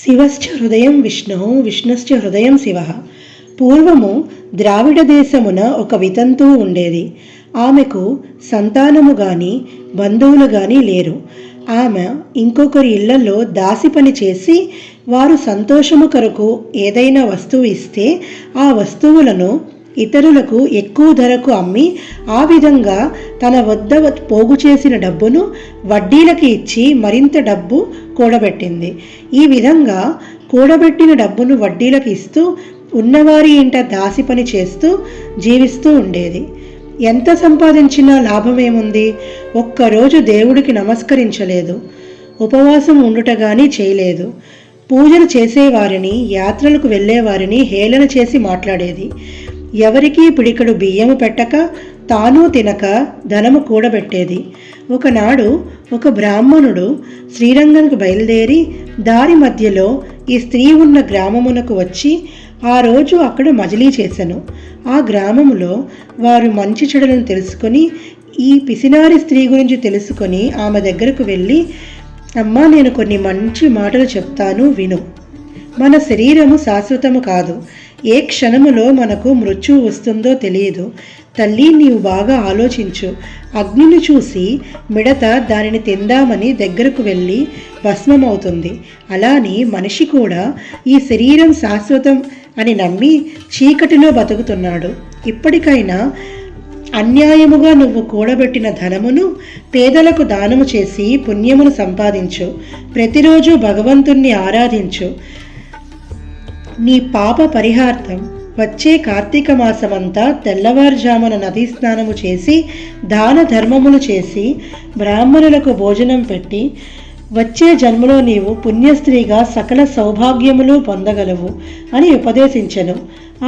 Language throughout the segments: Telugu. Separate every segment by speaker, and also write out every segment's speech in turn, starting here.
Speaker 1: శివశ్చ హృదయం విష్ణుః విష్ణుశ్చ హృదయం శివః. పూర్వము ద్రావిడ దేశమున ఒక వితంతువు ఉండేది. ఆమెకు సంతానము గాని బంధువులు గాని లేరు. ఆమె ఇంకొకరి ఇళ్లలో దాసి పని చేసి వారు సంతోషము కొరకు ఏదైనా వస్తువు ఇస్తే ఆ వస్తువులను ఇతరులకు ఎక్కువ ధరకు అమ్మి ఆ విధంగా తన వద్ద పోగు చేసిన డబ్బును వడ్డీలకి ఇచ్చి మరింత డబ్బు కూడబెట్టింది. ఈ విధంగా కూడబెట్టిన డబ్బును వడ్డీలకు ఇస్తూ ఉన్నవారి ఇంట దాసి పని చేస్తూ జీవిస్తూ ఉండేది. ఎంత సంపాదించినా లాభమేముంది? ఒక్కరోజు దేవుడికి నమస్కరించలేదు, ఉపవాసం ఉండుట గాని చేయలేదు. పూజలు చేసేవారిని, యాత్రలకు వెళ్ళేవారిని హేళన చేసి మాట్లాడేది. ఎవరికీ పిడికడు బియ్యము పెట్టక తాను తినక ధనము కూడబెట్టేది. ఒకనాడు ఒక బ్రాహ్మణుడు శ్రీరంగంకు బయలుదేరి దారి మధ్యలో ఈ స్త్రీ ఉన్న గ్రామమునకు వచ్చి ఆ రోజు అక్కడ మజిలీ చేసెను. ఆ గ్రామములో వారు మంచి చెడులను తెలుసుకొని ఈ పిసినారి స్త్రీ గురించి తెలుసుకొని ఆమె దగ్గరకు వెళ్ళి, అమ్మా, నేను కొన్ని మంచి మాటలు చెప్తాను, విను. మన శరీరము శాశ్వతము కాదు. ఏ క్షణములో మనకు మృత్యువు వస్తుందో తెలియదు. తల్లి, నీవు బాగా ఆలోచించు. అగ్నిని చూసి మిడత దానిని తిందామని దగ్గరకు వెళ్ళి భస్మమవుతుంది. అలాని మనిషి కూడా ఈ శరీరం శాశ్వతం అని నమ్మి చీకటిలో బతుకుతున్నాడు. ఇప్పటికైనా అన్యాయముగా నువ్వు కూడబెట్టిన ధనమును పేదలకు దానము చేసి పుణ్యమును సంపాదించు. ప్రతిరోజు భగవంతుణ్ణి ఆరాధించు. నీ పాప పరిహార్థం వచ్చే కార్తీక మాసమంతా తెల్లవారుజామున నదీ స్నానము చేసి దాన ధర్మములు చేసి బ్రాహ్మణులకు భోజనం పెట్టి వచ్చే జన్మలో నీవు పుణ్యస్త్రీగా సకల సౌభాగ్యములు పొందగలవు అని ఉపదేశించెను.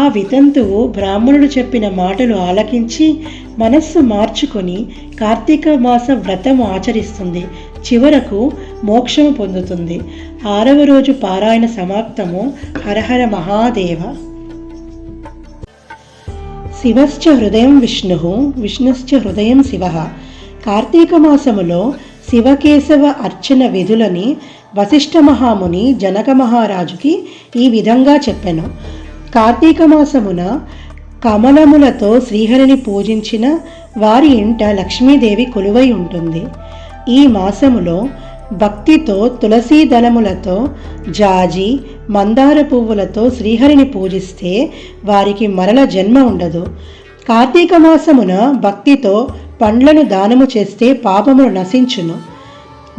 Speaker 1: ఆ వితంతువు బ్రాహ్మణుడు చెప్పిన మాటలు ఆలకించి మనస్సు మార్చుకొని కార్తీక మాస వ్రతము ఆచరిస్తుంది. చివరకు మోక్షము పొందుతుంది. 6వ రోజు పారాయణ సమాప్తము. హరహర మహాదేవ. శివశ్చ హృదయం విష్ణుః విష్ణుశ్చ హృదయం శివః. కార్తీక మాసములో శివకేశవ అర్చన విధులని వశిష్ఠ మహాముని జనక మహారాజుకి ఈ విధంగా చెప్పెను. కార్తీక మాసమున కమలములతో శ్రీహరిని పూజించిన వారి ఇంట లక్ష్మీదేవి కొలువై ఉంటుంది. ఈ మాసములో భక్తితో తులసీ దళములతో, జాజి, మందార పువ్వులతో శ్రీహరిని పూజిస్తే వారికి మరల జన్మ ఉండదు. కార్తీక మాసమున భక్తితో పండ్లను దానము చేస్తే పాపములు నశించును.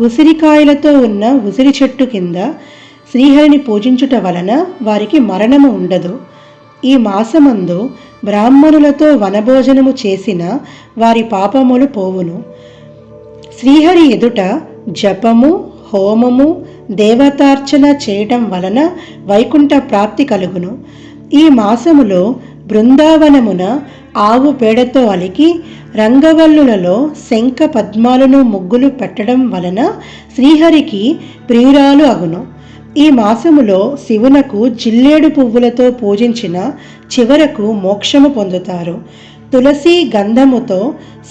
Speaker 1: ఉసిరికాయలతో ఉన్న ఉసిరి చెట్టు కింద శ్రీహరిని పూజించుట వలన వారికి మరణము ఉండదు. ఈ మాసమందు బ్రాహ్మణులతో వనభోజనము చేసిన వారి పాపములు పోవును. శ్రీహరి ఎదుట జపము, హోమము, దేవతార్చన చేయటం వలన వైకుంఠ ప్రాప్తి కలుగును. ఈ మాసములో బృందావనమున ఆవు పేడతో అలికి రంగవల్లులలో శంఖ పద్మాలను ముగ్గులు పెట్టడం వలన శ్రీహరికి ప్రియురాలు అగును. ఈ మాసములో శివునకు జిల్లేడు పువ్వులతో పూజించిన చివరకు మోక్షము పొందుతారు. తులసి గంధముతో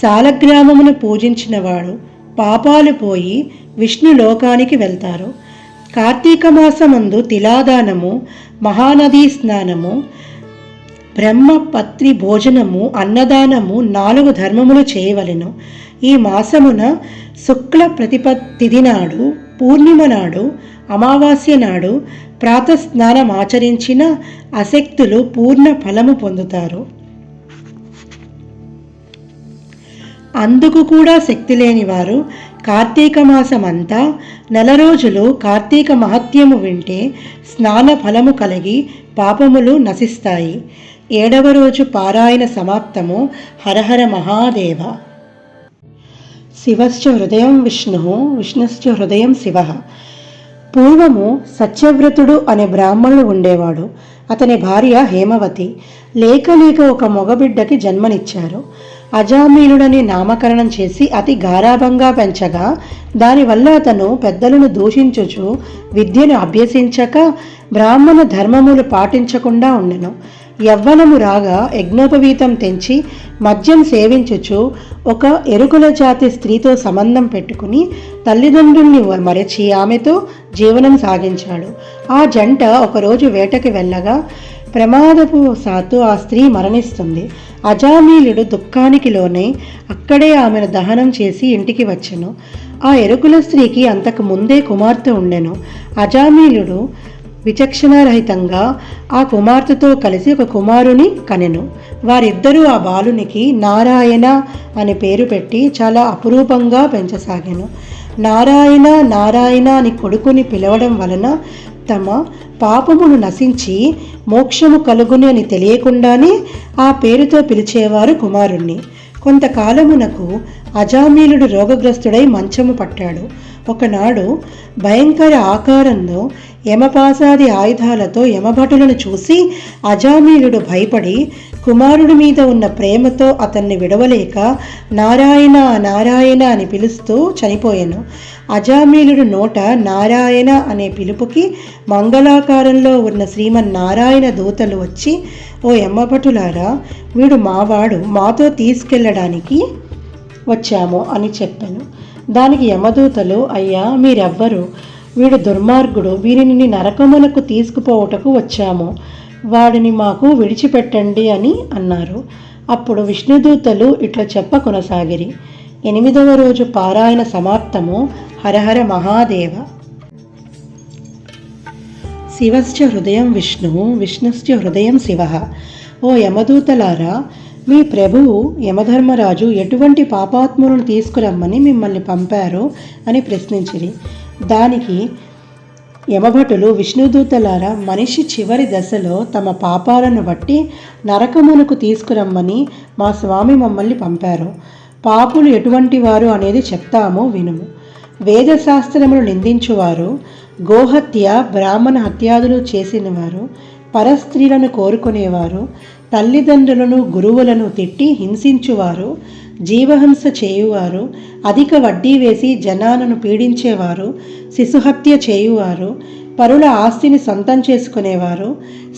Speaker 1: సాలగ్రామమును పూజించినవాడు పాపాలు పోయి విష్ణులోకానికి వెళ్తారు. కార్తీక మాసమందు తిలాదానము, మహానదీ స్నానము, బ్రహ్మపత్రి భోజనము, అన్నదానము 4 ధర్మములు చేయవలెను. ఈ మాసమున శుక్ల ప్రతిపత్తి నాడు, పూర్ణిమ నాడు, అమావాస్య నాడు ప్రాతస్నానం ఆచరించిన అశక్తులు పూర్ణ ఫలము పొందుతారు. అందుకు కూడా శక్తి లేని వారు కార్తీక మాసమంతా 4 రోజులు కార్తీక మహత్యము వింటే స్నాన ఫలము కలిగి పాపములు నశిస్తాయి. 7వ రోజు పారాయణ సమాప్తము. హరహర మహాదేవ. శివశ్చ హృదయం విష్ణుః విష్ణుశ్చ హృదయం శివః. పూర్వము సత్యవ్రతుడు అనే బ్రాహ్మణుడు ఉండేవాడు. అతని భార్య హేమవతి. లేక ఒక మగబిడ్డకి జన్మనిచ్చారు. అజామీనుడని నామకరణం చేసి అతి గారాభంగా పెంచగా దానివల్ల అతను పెద్దలను దూషించుచు విద్యను అభ్యసించక బ్రాహ్మణ ధర్మములు పాటించకుండా ఉండెను. యవ్వనము రాగా యజ్ఞోపవీతం తెంచి మద్యం సేవించుచు ఒక ఎరుకుల జాతి స్త్రీతో సంబంధం పెట్టుకుని తల్లిదండ్రుల్ని మరచి ఆమెతో జీవనం సాగించాడు. ఆ జంట ఒకరోజు వేటకి వెళ్ళగా ప్రమాదపు సాతు ఆ స్త్రీ మరణిస్తుంది. అజామీలుడు దుఃఖానికి లోనై అక్కడే ఆమెను దహనం చేసి ఇంటికి వచ్చెను. ఆ ఎరుకుల స్త్రీకి అంతకు ముందే కుమార్తె ఉండెను. అజామీలుడు విచక్షణారహితంగా ఆ కుమార్తెతో కలిసి ఒక కుమారుని కనెను. వారిద్దరూ ఆ బాలునికి నారాయణ అని పేరు పెట్టి చాలా అపురూపంగా పెంచసాగాను. నారాయణ నారాయణ అని కొడుకుని పిలవడం వలన తమ పాపమును నశించి మోక్షము కలుగుని అని తెలియకుండానే ఆ పేరుతో పిలిచేవారు కుమారుణ్ణి. కొంతకాలమునకు అజామీలుడు రోగగ్రస్తుడై మంచము పట్టాడు. ఒకనాడు భయంకర ఆకారంలో యమపాసాది ఆయుధాలతో యమభటులను చూసి అజామీలుడు భయపడి కుమారుడి మీద ఉన్న ప్రేమతో అతన్ని విడవలేక నారాయణ నారాయణ అని పిలుస్తూ చనిపోయాను. అజామీలుడు నోట నారాయణ అనే పిలుపుకి మంగళాకారంలో ఉన్న శ్రీమన్నారాయణ దూతలు వచ్చి, ఓ యమభటులారా, వీడు మావాడు, మాతో తీసుకెళ్ళడానికి వచ్చాము అని చెప్పాను. దానికి యమదూతలు, అయ్యా మీరెవ్వరు? వీడు దుర్మార్గుడు, వీరిని నరకమునకు తీసుకుపోవుటకు వచ్చాము, వాడిని మాకు విడిచిపెట్టండి అని అన్నారు. అప్పుడు విష్ణుదూతలు ఇట్లా చెప్ప కొనసాగిరి. 8వ రోజు పారాయణ సమాప్తము. హరహర మహాదేవ. శివశ్చ హృదయం విష్ణువు విష్ణుశ్చ హృదయం శివ. ఓ యమదూతలారా, మీ ప్రభువు యమధర్మరాజు ఎటువంటి పాపాత్ములను తీసుకురమ్మని మిమ్మల్ని పంపారు అని ప్రశ్నించిరి. దానికి యమభటులు, విష్ణుదూతలారా, మనిషి చివరి దశలో తమ పాపాలను బట్టి నరకమునకు తీసుకురమ్మని మా స్వామి మమ్మల్ని పంపారు. పాపులు ఎటువంటి వారు అనేది చెప్తాము వినుము. వేదశాస్త్రములు నిందించువారు, గోహత్య బ్రాహ్మణ హత్యాదులు చేసినవారు, పరస్త్రీలను కోరుకునేవారు, తల్లిదండ్రులను గురువులను తిట్టి హింసించువారు, జీవహింస చేయువారు, అధిక వడ్డీ వేసి జనాలను పీడించేవారు, శిశుహత్య చేయువారు, పరుల ఆస్తిని సొంతం చేసుకునేవారు,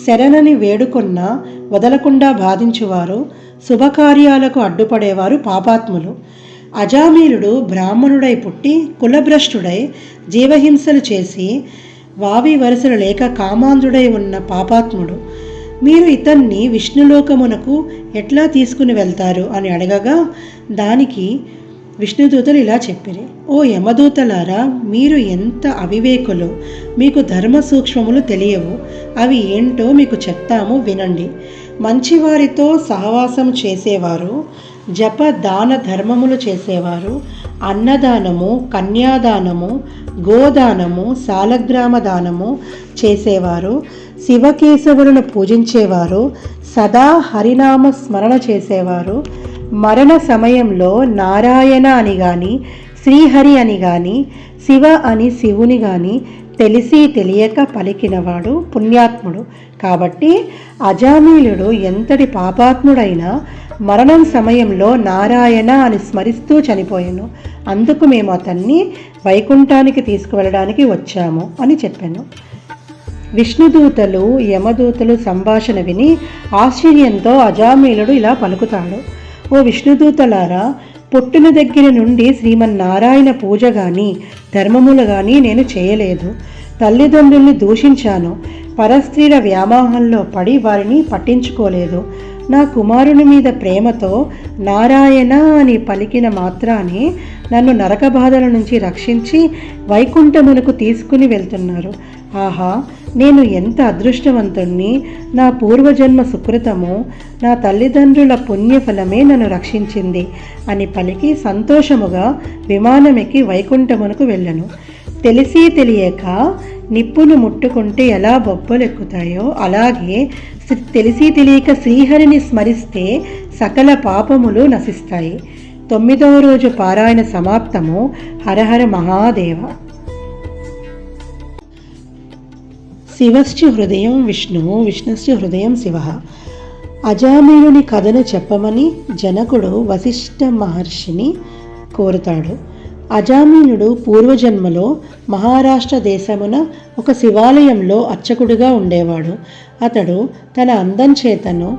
Speaker 1: శరణని వేడుకున్నా వదలకుండా బాధించువారు, శుభకార్యాలకు అడ్డుపడేవారు పాపాత్ములు. అజామీలుడు బ్రాహ్మణుడై పుట్టి కులభ్రష్టుడై జీవహింసలు చేసి వావి వరుసలు లేక కామాంధుడై ఉన్న పాపాత్ముడు. మీరు ఇతన్ని విష్ణులోకమునకు ఎట్లా తీసుకుని వెళ్తారు అని అడగగా దానికి విష్ణుదూతలు ఇలా చెప్పిరి. ఓ యమదూతలారా, మీరు ఎంత అవివేకులు! మీకు ధర్మ సూక్ష్మములు తెలియవు. అవి ఏంటో మీకు చెప్తాము వినండి. మంచివారితో సహవాసం చేసేవారు, జప దాన ధర్మములు చేసేవారు, అన్నదానము, కన్యాదానము, గోదానము, సాలగ్రామ దానము చేసేవారు, శివకేశవులను పూజించేవారు, సదా హరినామ స్మరణ చేసేవారు, మరణ సమయంలో నారాయణ అని కానీ శ్రీహరి అని కానీ శివ అని శివుని కానీ తెలిసి తెలియక పలికినవాడు పుణ్యాత్ముడు. కాబట్టి అజామీలుడు ఎంతటి పాపాత్ముడైనా మరణం సమయంలో నారాయణ అని స్మరిస్తూ చనిపోయాను. అందుకు మేము అతన్ని వైకుంఠానికి తీసుకువెళ్ళడానికి వచ్చాము అని చెప్పాను. విష్ణుదూతలు యమదూతలు సంభాషణ విని ఆశ్చర్యంతో అజామీలుడు ఇలా పలుకుతాడు. ఓ విష్ణుదూతలారా, పుట్టిన దగ్గర నుండి శ్రీమన్నారాయణ పూజ కానీ ధర్మములు కానీ నేను చేయలేదు. తల్లిదండ్రుల్ని దూషించాను. పరస్త్రీల వ్యామోహంలో పడి వారిని పట్టించుకోలేదు. నా కుమారుని మీద ప్రేమతో నారాయణ అని పలికిన మాత్రాన్ని నన్ను నరక బాధల నుంచి రక్షించి వైకుంఠమునకు తీసుకుని వెళ్తున్నారు. ఆహా, నేను ఎంత అదృష్టవంతుణ్ణి! నా పూర్వజన్మ సుకృతము, నా తల్లిదండ్రుల పుణ్యఫలమే నన్ను రక్షించింది అని పలికి సంతోషముగా విమానమెక్కి వైకుంఠమునకు వెళ్ళను. తెలిసి తెలియక నిప్పును ముట్టుకుంటే ఎలా బొబ్బలు ఎక్కుతాయో అలాగే తెలిసి తెలియక శ్రీహరిని స్మరిస్తే సకల పాపములు నశిస్తాయి. 9వ రోజు పారాయణ సమాప్తము. హరహర మహాదేవ. శివశ్చ హృదయం విష్ణువు విష్ణుశ్చ హృదయం శివ. అజామీలుని కథను చెప్పమని జనకుడు వశిష్ఠ మహర్షిని కోరుతాడు. అజామినుడు పూర్వజన్మలో మహారాష్ట్ర దేశమున ఒక శివాలయంలో అర్చకుడిగా ఉండేవాడు. అతడు తన అందం చేతను,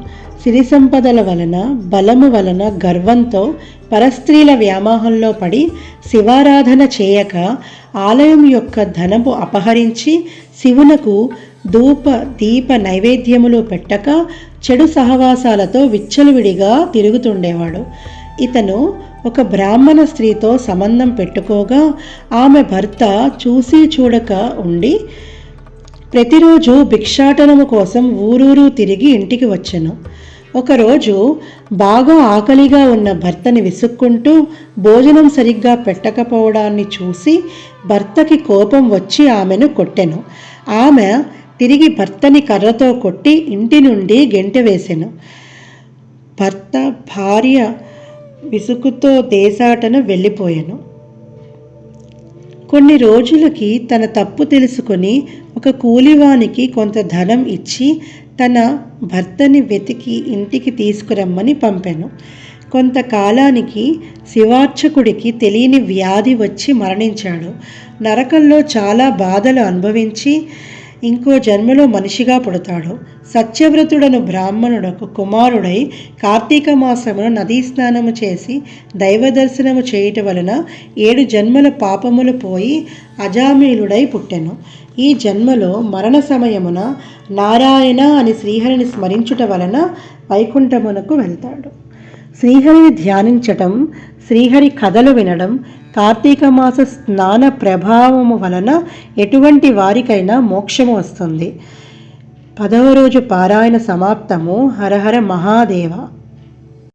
Speaker 1: సిరి సంపదల వలన, బలము వలన గర్వంతో పరస్త్రీల వ్యామోహంలో పడి శివారాధన చేయక ఆలయం యొక్క ధనము అపహరించి శివునకు ధూప దీప నైవేద్యములు పెట్టక చెడు సహవాసాలతో విచ్చలవిడిగా తిరుగుతుండేవాడు. ఇతను ఒక బ్రాహ్మణ స్త్రీతో సంబంధం పెట్టుకోగా ఆమె భర్త చూసి చూడక ఉండి ప్రతిరోజు భిక్షాటనము కోసం ఊరూరు తిరిగి ఇంటికి వచ్చెను. ఒకరోజు బాగా ఆకలిగా ఉన్న భర్తని విసుక్కుంటూ భోజనం సరిగ్గా పెట్టకపోవడాన్ని చూసి భర్తకి కోపం వచ్చి ఆమెను కొట్టెను. ఆమె తిరిగి భర్తని కర్రతో కొట్టి ఇంటి నుండి గెంటవేసెను. భార్య విసుగుతో దేశాటన వెళ్ళిపోయెను. కొన్ని రోజులకి తన తప్పు తెలుసుకొని ఒక కూలివానికి కొంత ధనం ఇచ్చి తన భర్తని వెతికి ఇంటికి తీసుకురమ్మని పంపెను. కొంతకాలానికి శివార్చకుడికి తెలియని వ్యాధి వచ్చి మరణించాడు. నరకంలో చాలా బాధలు అనుభవించి ఇంకో జన్మలో మనిషిగా పుడతాడు. సత్యవ్రతుడను బ్రాహ్మణుడకు కుమారుడై కార్తీక మాసమున నదీ స్నానము చేసి దైవ దర్శనము చేయుట వలన 7 జన్మల పాపములు పోయి అజామిలుడై పుట్టెను. ఈ జన్మలో మరణ సమయమున నారాయణ అని శ్రీహరిని స్మరించుట వలన వైకుంఠమునకు వెళ్తాడు. శ్రీహరిని ధ్యానించటం, శ్రీహరి కథలు వినడం, కార్తీక మాస స్నాన ప్రభావము వలన ఎటువంటి వారికైనా మోక్షము వస్తుంది. 10వ రోజు పారాయణ సమాప్తము. హరహర మహాదేవ.